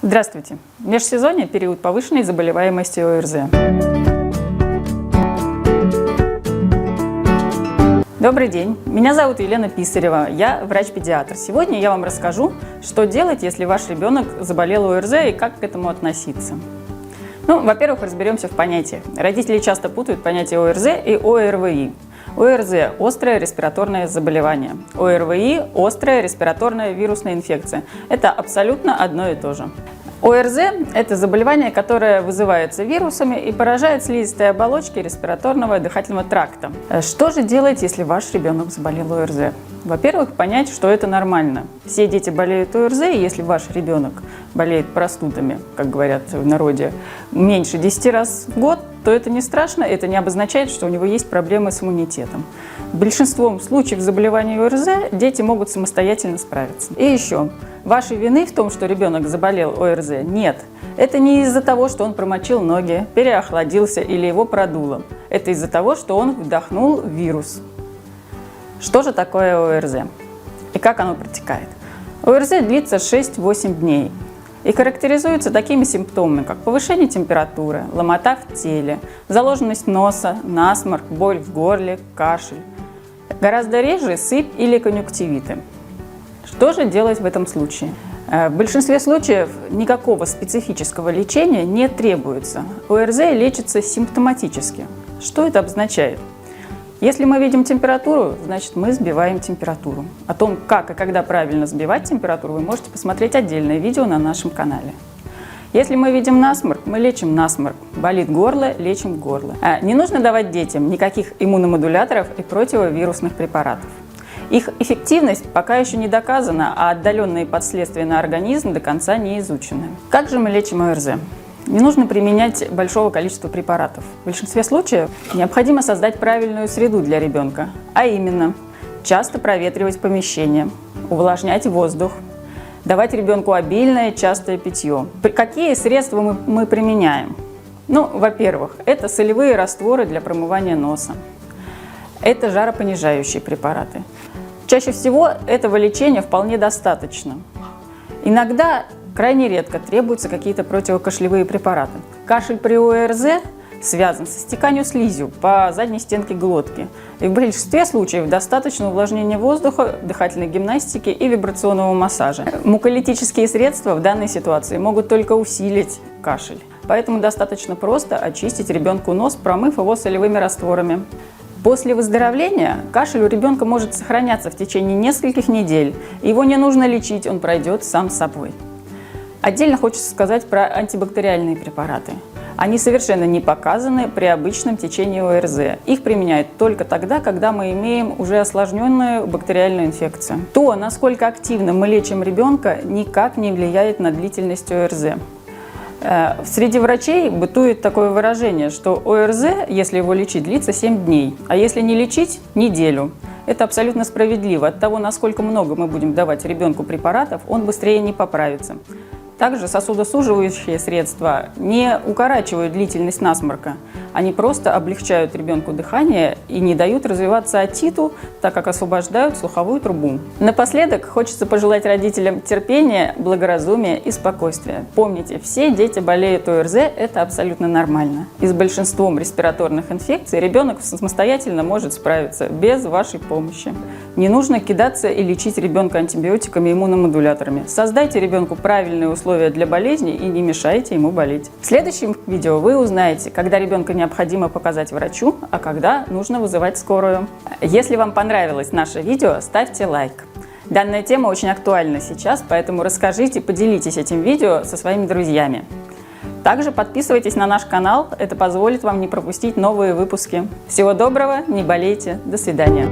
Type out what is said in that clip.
Здравствуйте! Межсезонье – период повышенной заболеваемости ОРЗ. Добрый день! Меня зовут Елена Писарева, я врач-педиатр. Сегодня я вам расскажу, что делать, если ваш ребенок заболел ОРЗ и как к этому относиться. Во-первых, разберемся в понятиях. Родители часто путают понятие ОРЗ и ОРВИ. ОРЗ – острое респираторное заболевание. ОРВИ – острая респираторная вирусная инфекция. Это абсолютно одно и то же. ОРЗ – это заболевание, которое вызывается вирусами и поражает слизистые оболочки респираторного и дыхательного тракта. Что же делать, если ваш ребенок заболел ОРЗ? Во-первых, понять, что это нормально. Все дети болеют ОРЗ, и если ваш ребенок болеет простудами, как говорят в народе, меньше 10 раз в год, то это не страшно, это не обозначает, что у него есть проблемы с иммунитетом. Большинством случаев заболеваний ОРЗ дети могут самостоятельно справиться. И еще, вашей вины в том, что ребенок заболел ОРЗ, нет. Это не из-за того, что он промочил ноги, переохладился или его продуло. Это из-за того, что он вдохнул вирус. Что же такое ОРЗ и как оно протекает? ОРЗ длится 6-8 дней и характеризуется такими симптомами, как повышение температуры, ломота в теле, заложенность носа, насморк, боль в горле, кашель. Гораздо реже сыпь или конъюнктивиты. Что же делать в этом случае? В большинстве случаев никакого специфического лечения не требуется. ОРЗ лечится симптоматически. Что это обозначает? Если мы видим температуру, значит мы сбиваем температуру. О том, как и когда правильно сбивать температуру, вы можете посмотреть отдельное видео на нашем канале. Если мы видим насморк, мы лечим насморк. Болит горло, лечим горло. Не нужно давать детям никаких иммуномодуляторов и противовирусных препаратов. Их эффективность пока еще не доказана, а отдаленные последствия на организм до конца не изучены. Как же мы лечим ОРЗ? Не нужно применять большого количества препаратов. В большинстве случаев необходимо создать правильную среду для ребенка, а именно часто проветривать помещение, увлажнять воздух, давать ребенку обильное частое питье. Какие средства мы применяем? Во-первых, это солевые растворы для промывания носа. Это жаропонижающие препараты. Чаще всего этого лечения вполне достаточно. Иногда, крайне редко, требуются какие-то противокашлевые препараты. Кашель при ОРЗ связан со стеканием слизью по задней стенке глотки. И в большинстве случаев достаточно увлажнения воздуха, дыхательной гимнастики и вибрационного массажа. Муколитические средства в данной ситуации могут только усилить кашель. Поэтому достаточно просто очистить ребенку нос, промыв его солевыми растворами. После выздоровления кашель у ребенка может сохраняться в течение нескольких недель. Его не нужно лечить, он пройдет сам собой. Отдельно хочется сказать про антибактериальные препараты. Они совершенно не показаны при обычном течении ОРЗ. Их применяют только тогда, когда мы имеем уже осложненную бактериальную инфекцию. То, насколько активно мы лечим ребенка, никак не влияет на длительность ОРЗ. Среди врачей бытует такое выражение, что ОРЗ, если его лечить, длится 7 дней, а если не лечить – неделю. Это абсолютно справедливо. От того, насколько много мы будем давать ребенку препаратов, он быстрее не поправится. Также сосудосуживающие средства не укорачивают длительность насморка. Они просто облегчают ребенку дыхание и не дают развиваться отиту, так как освобождают слуховую трубу. Напоследок хочется пожелать родителям терпения, благоразумия и спокойствия. Помните, все дети болеют ОРЗ, это абсолютно нормально. И с большинством респираторных инфекций ребенок самостоятельно может справиться без вашей помощи. Не нужно кидаться и лечить ребенка антибиотиками и иммуномодуляторами. Создайте ребенку правильные условия для болезни и не мешайте ему болеть. В следующем видео вы узнаете, когда ребенка необходимо показать врачу, а когда нужно вызывать скорую. Если вам понравилось наше видео, ставьте лайк. Данная тема очень актуальна сейчас, поэтому расскажите, поделитесь этим видео со своими друзьями. Также подписывайтесь на наш канал, это позволит вам не пропустить новые выпуски. Всего доброго, не болейте, до свидания.